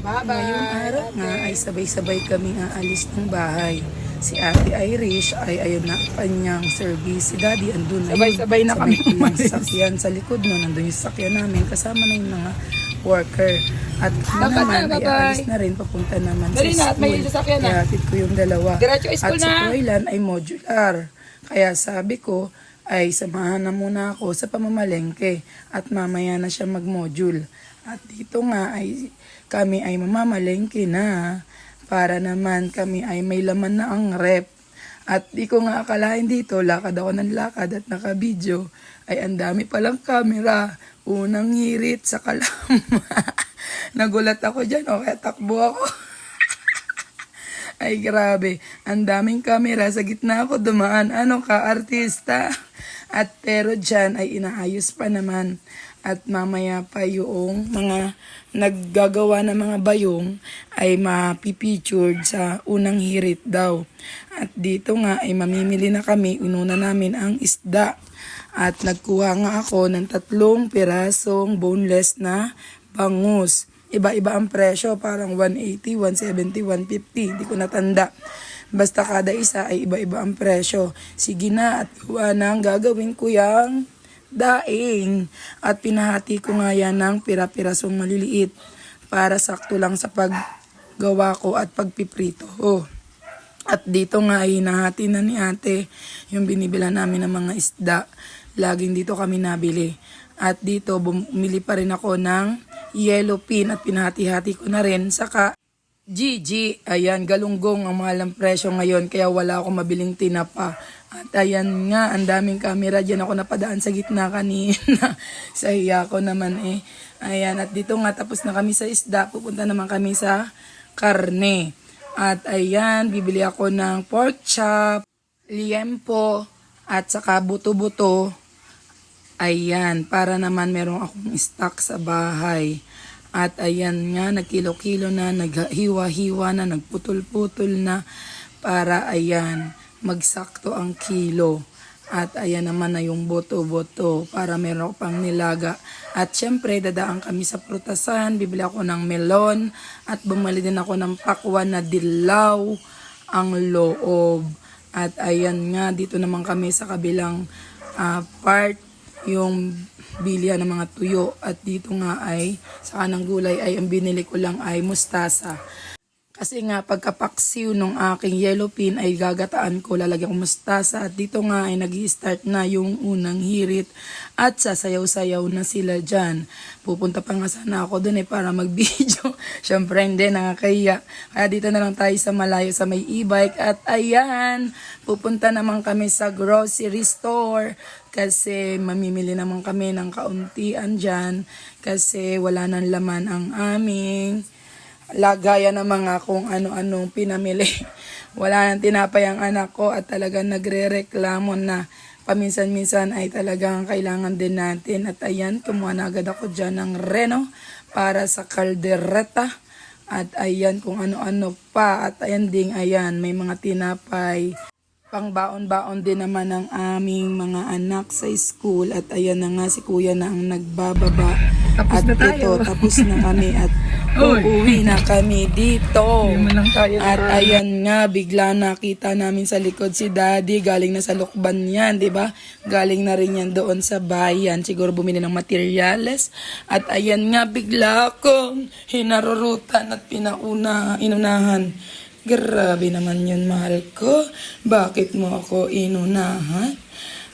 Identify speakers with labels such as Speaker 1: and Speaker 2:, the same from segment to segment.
Speaker 1: Ngayong araw nga ay sabay-sabay kaming aalis ng bahay. Si Ate Irish ay ayun na kanyang service. Si Daddy andun na
Speaker 2: Sabay-sabay na kami
Speaker 1: yung sasakyan sa likod no. Nandun yung sasakyan namin kasama na yung mga worker. At kami naman ay aalis na rin papunta naman
Speaker 2: Dali
Speaker 1: sa
Speaker 2: na, at may
Speaker 1: school.
Speaker 2: sasakyan na.
Speaker 1: Kaya hatid ko yung dalawa.
Speaker 2: Diretso
Speaker 1: At
Speaker 2: school
Speaker 1: si
Speaker 2: na.
Speaker 1: Froilan ay modular. Kaya sabi ko ay samahan na muna ako sa pamamalengke at mamaya na siya mag-module. At dito nga ay kami ay mamamalengke na para naman kami ay may laman na ang rep. At di ko nga akalain dito, lakad ako ng lakad at naka-video, ay ang dami palang camera. Unang hirit sa kalam. Nagulat ako dyan, o kaya takbo ako. Ay grabe, ang daming camera, sa gitna ako dumaan, ano ka, artista. At pero dyan ay inaayos pa naman. At mamaya pa yung mga naggagawa ng mga bayong ay mapipictured sa unang hirit daw. At dito nga ay mamimili na kami, inuna namin ang isda. At nagkuha nga ako ng 3 pirasong boneless na bangus. Iba-iba ang presyo, parang 180, 170, 150, hindi ko natanda. Basta kada isa ay iba-iba ang presyo. Sige na at gawa na ang gagawin ko yang daing. At pinahati ko nga yan ng pira-pirasong maliliit para sakto lang sa paggawa ko at pagpiprito. At dito nga ay hinahati na ni ate yung binibila namin ng mga isda. Laging dito kami nabili. At dito bumili pa rin ako ng yellow pin at pinahati-hati ko na rin. Saka Gigi, ayan, galunggong ang mahal ng presyo ngayon kaya wala akong mabiling tinapa. At ayan nga, ang daming camera dyan ako napadaan sa gitna kanina. Sa hiya ko naman eh. Ayan, at dito nga tapos na kami sa isda, pupunta naman kami sa karne. At ayan, bibili ako ng pork chop, liempo, at saka buto-buto. Ayan, para naman meron akong stock sa bahay. At ayan nga, nagkilo-kilo na, naghiwa-hiwa na, nagputol-putol na para ayan, magsakto ang kilo. At ayan naman na yung boto-boto para meron pang nilaga. At syempre, dadaan kami sa prutasan, bibili ako ng melon at bumali din ako ng pakwan na dilaw ang loob. At ayan nga, dito naman kami sa kabilang part, yung bilihan ng mga tuyo. At dito nga ay sa kanang gulay ay ang binili ko lang ay mustasa. Kasi nga pagkapaksiw nung aking yellow pin ay gagataan ko, lalagyan ko mustasa. At dito nga ay nag-i-start na yung unang hirit at sasayaw-sayaw na sila dyan. Pupunta pa nga sana ako dun para mag-video. Siyempre hindi, nakakahiya. Kaya dito na lang tayo sa malayo sa may e-bike. At ayan, pupunta naman kami sa grocery store. Kasi mamimili naman kami ng kauntian dyan. Kasi wala nang laman ang aming lagayan ng mga kung ano-anong pinamili. Wala nang tinapay ang anak ko at talagang nagre-reklamo na paminsan-minsan ay talagang kailangan din natin. At ayan, kumuha na agad ako dyan ng reno para sa kaldereta. At ayan, kung ano-ano pa. At ayan ding, ayan, may mga tinapay. Pangbaon-baon din naman ng aming mga anak sa school. At ayan na nga, si kuya na ang nagbababa.
Speaker 2: Tapos
Speaker 1: at
Speaker 2: na tayo.
Speaker 1: ito, tapos na kami at uuwi na kami dito. At ayan nga, bigla nakita namin sa likod si Daddy. Galing na sa Lukban yan, di ba? Galing na rin yan doon sa bayan. Siguro bumili ng materyales. At ayan nga, bigla akong hinarurutan at inunahan. Grabe naman yun, mahal ko. Bakit mo ako inunahan?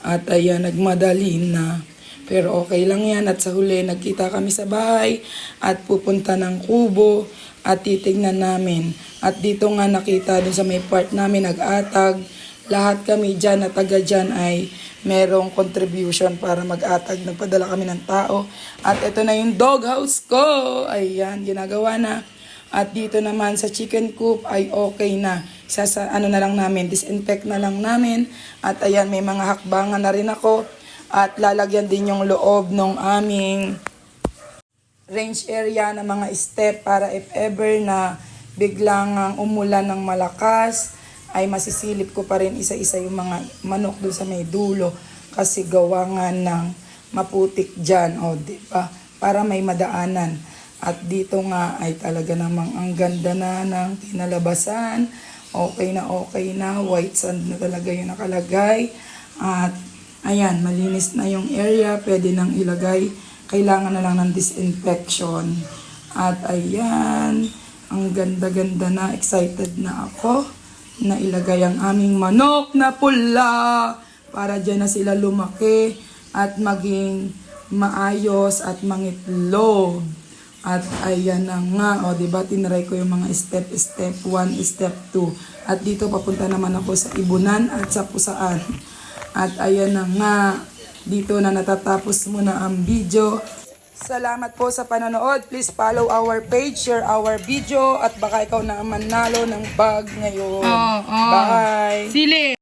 Speaker 1: At ayan, nagmadali na. Pero okay lang yan at sa huli nagkita kami sa bahay at pupunta ng kubo at titignan namin. At dito nga nakita dun sa may part namin nag-atag. Lahat kami dyan at taga dyan ay merong contribution para mag-atag. Nagpadala kami ng tao. At ito na yung doghouse ko. Ayan, ginagawa na. At dito naman sa chicken coop ay okay na. Ano na lang namin, disinfect na lang namin. At ayan, may mga hakbangan na rin ako. At lalagyan din yung loob ng aming range area ng mga step para if ever na biglang umulan ng malakas, ay masisilip ko pa rin isa-isa yung mga manok doon sa may dulo. Kasi gawa nga ng maputik dyan, o diba? Para may madaanan. At dito nga ay talaga namang ang ganda na ng kinalabasan. Okay na, white sand na talaga yung nakalagay. At ayan, malinis na yung area, pwede nang ilagay. Kailangan na lang ng disinfection. At ayan, ang ganda-ganda na, excited na ako na ilagay ang aming manok na pula para dyan na sila lumaki at maging maayos at mangitlog. At ayan na nga, o diba, tinry ko yung mga step 1, step 2. At dito papunta naman ako sa Ibunan at sa Pusaan. At ayan na nga, dito na natatapos muna ang video. Salamat po sa panonood. Please follow our page, share our video, at baka ikaw na ang manalo ng bag ngayon. Bye!
Speaker 2: Sili!